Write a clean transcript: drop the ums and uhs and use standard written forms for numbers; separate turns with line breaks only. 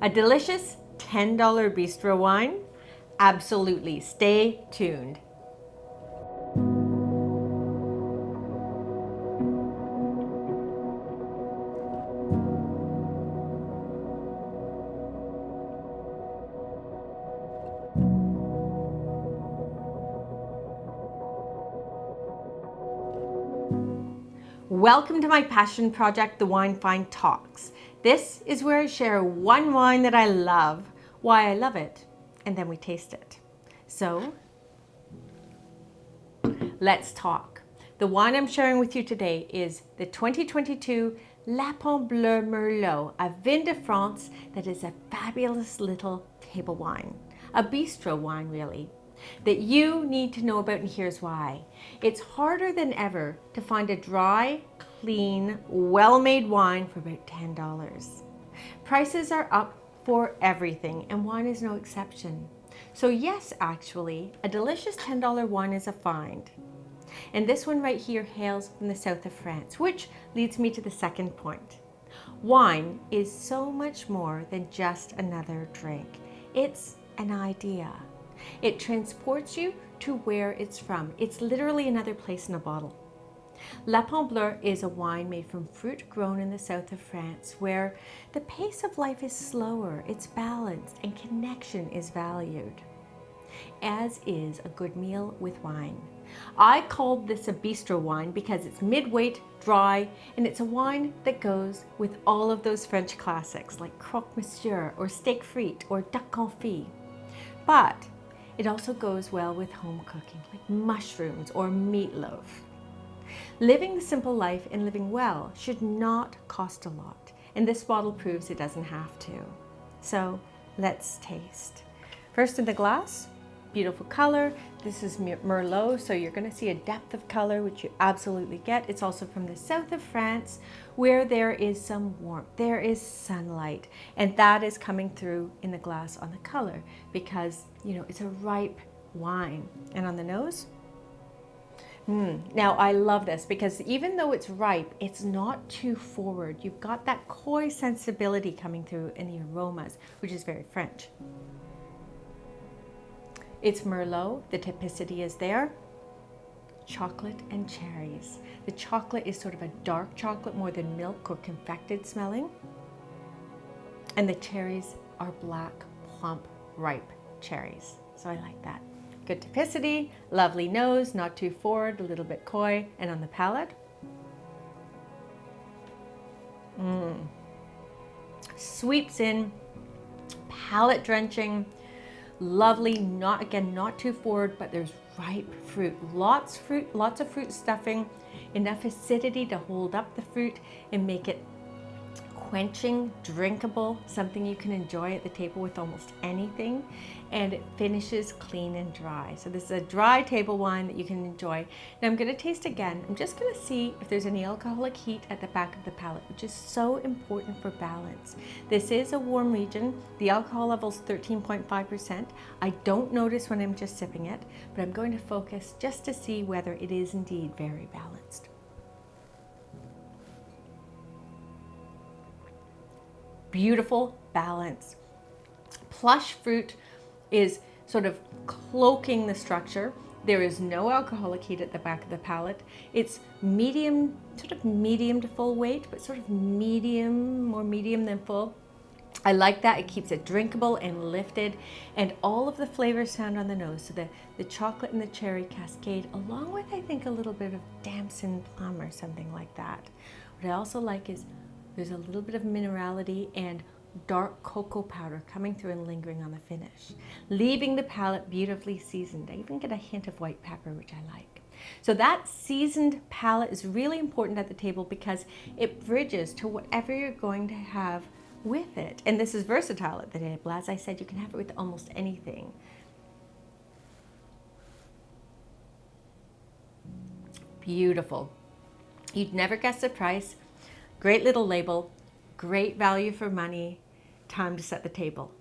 A delicious $10 bistro wine? Absolutely. Stay tuned. Welcome to my passion project, The Wine Find Talks. This is where I share one wine that I love, why I love it, and then we taste it. So, let's talk. The wine I'm sharing with you today is the 2022 Lapin Bleu Merlot, a vin de France that is a fabulous little table wine, a bistro wine really, that you need to know about, and here's why. It's harder than ever to find a dry, clean, well-made wine for about $10. Prices are up for everything, and wine is no exception. So yes, actually, a delicious $10 wine is a find. And this one right here hails from the south of France, which leads me to the second point. Wine is so much more than just another drink. It's an idea. It transports you to where it's from. It's literally another place in a bottle. Lapin Bleu is a wine made from fruit grown in the south of France, where the pace of life is slower, it's balanced, and connection is valued, as is a good meal with wine. I called this a bistro wine because it's mid-weight, dry, and it's a wine that goes with all of those French classics like croque monsieur or steak frite or duck confit. But it also goes well with home cooking, like mushrooms or meatloaf. Living the simple life and living well should not cost a lot, and this bottle proves it doesn't have to. So let's taste. First in the glass, beautiful color. This is Merlot, so you're going to see a depth of color, which you absolutely get. It's also from the south of France, where there is some warmth, there is sunlight, and that is coming through in the glass on the color because, you know, it's a ripe wine. And on the nose, now I love this because even though it's ripe, it's not too forward. You've got that coy sensibility coming through in the aromas, which is very French. It's Merlot, the typicity is there. Chocolate and cherries. The chocolate is sort of a dark chocolate more than milk or confected smelling. And the cherries are black, plump, ripe cherries. So I like that. Good typicity, lovely nose, not too forward, a little bit coy, and on the palate. Sweeps in, palate drenching, lovely, not too forward, but there's ripe fruit, lots of fruit stuffing, enough acidity to hold up the fruit and make it quenching, drinkable, something you can enjoy at the table with almost anything, and it finishes clean and dry. So this is a dry table wine that you can enjoy. Now I'm going to taste again. I'm just going to see if there's any alcoholic heat at the back of the palate, which is so important for balance. This is a warm region. The alcohol level is 13.5%. I don't notice when I'm just sipping it, but I'm going to focus just to see whether it is indeed very balanced. Beautiful balance. Plush fruit is sort of cloaking the structure. There is no alcoholic heat at the back of the palate. It's medium, sort of medium to full weight, but sort of medium, more medium than full. I like that. It keeps it drinkable and lifted, and all of the flavors found on the nose. So the chocolate and the cherry cascade, along with, I think, a little bit of damson plum or something like that. What I also like is there's a little bit of minerality and dark cocoa powder coming through and lingering on the finish, leaving the palate beautifully seasoned. I even get a hint of white pepper, which I like. So that seasoned palate is really important at the table because it bridges to whatever you're going to have with it. And this is versatile at the table. As I said, you can have it with almost anything. Beautiful. You'd never guess the price. Great little label, great value for money. Time to set the table.